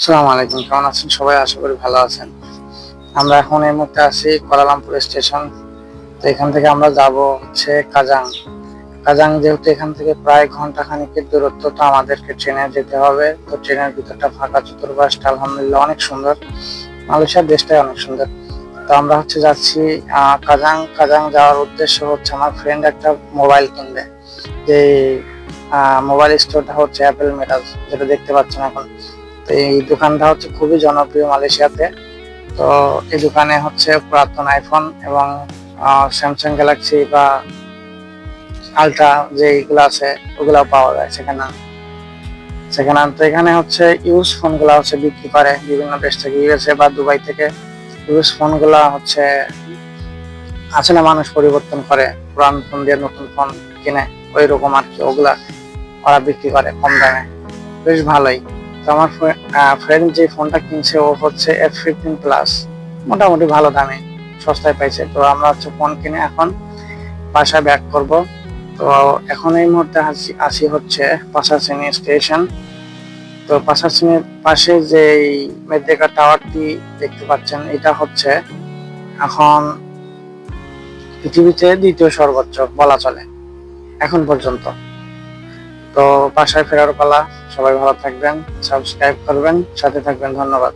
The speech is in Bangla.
আসসালামু আলাইকুম, কেমন আছেন সবাই? আশা করি ভালো আছেন। আমরা এখন এই মুহূর্তে আছি কুয়ালালামপুর স্টেশন। তো এখান থেকে আমরা যাব হচ্ছে কাজাং। কাজাং যেহেতু এখান থেকে প্রায় ঘন্টা খানিকের দূরত্ব, তো আমাদেরকে ট্রেনে যেতে হবে। তো ট্রেনের ভিতরটা ফাঁকা, চতুর্পাশটা আলহামদুলিল্লাহ অনেক সুন্দর। মালয়েশিয়ার দেশটাই অনেক সুন্দর। তো আমরা হচ্ছে যাচ্ছি কাজাং। কাজাং যাওয়ার উদ্দেশ্য হচ্ছে আমার ফ্রেন্ড একটা মোবাইল কিনবে। যে মোবাইল স্টোরটা হচ্ছে অ্যাপেল মেটাস, যেটা দেখতে পাচ্ছেন এখন। তো এই দোকানটা হচ্ছে খুবই জনপ্রিয় মালয়েশিয়াতে। তো এই দোকানে হচ্ছে পুরাতন আইফোন এবং স্যামসাং গ্যালাক্সি বা আলট্রা যেগুলো আছে ওগুলো পাওয়া যায় সেখানে। তো এখানে হচ্ছে ইউজ ফোন গুলা হচ্ছে বিক্রি করে বিভিন্ন দেশ থেকে, ইউএসএ বা দুবাই থেকে। ইউজ ফোন গুলা হচ্ছে আসলে মানুষ পরিবর্তন করে, পুরান ফোন দিয়ে নতুন ফোন কিনে, ওই রকম আর কি। ওগুলা ওরা বিক্রি করে কম দামে, বেশ ভালোই। তো আমার ফ্রেন্ড যে ফোনটা কিনছে ও হচ্ছে F15 প্লাস, মোটামুটি ভালো দামে সস্তায় পাইছে। তো আমরা হচ্ছে ফোন কিনে এখন বাসায় ব্যাক করব। তো এখন এই মুহূর্তে আসি হচ্ছে পাসাচিনি স্টেশন। তো পাসাচিনির পাশে যে মেদেকা টাওয়ারটি দেখতে পাচ্ছেন, এটা হচ্ছে এখন পৃথিবীতে দ্বিতীয় সর্বোচ্চ বলা চলে এখন পর্যন্ত। তো বাসায় ফেরার পালা। সবাই ভালো থাকবেন, সাবস্ক্রাইব করবেন, সাথে থাকবেন। ধন্যবাদ।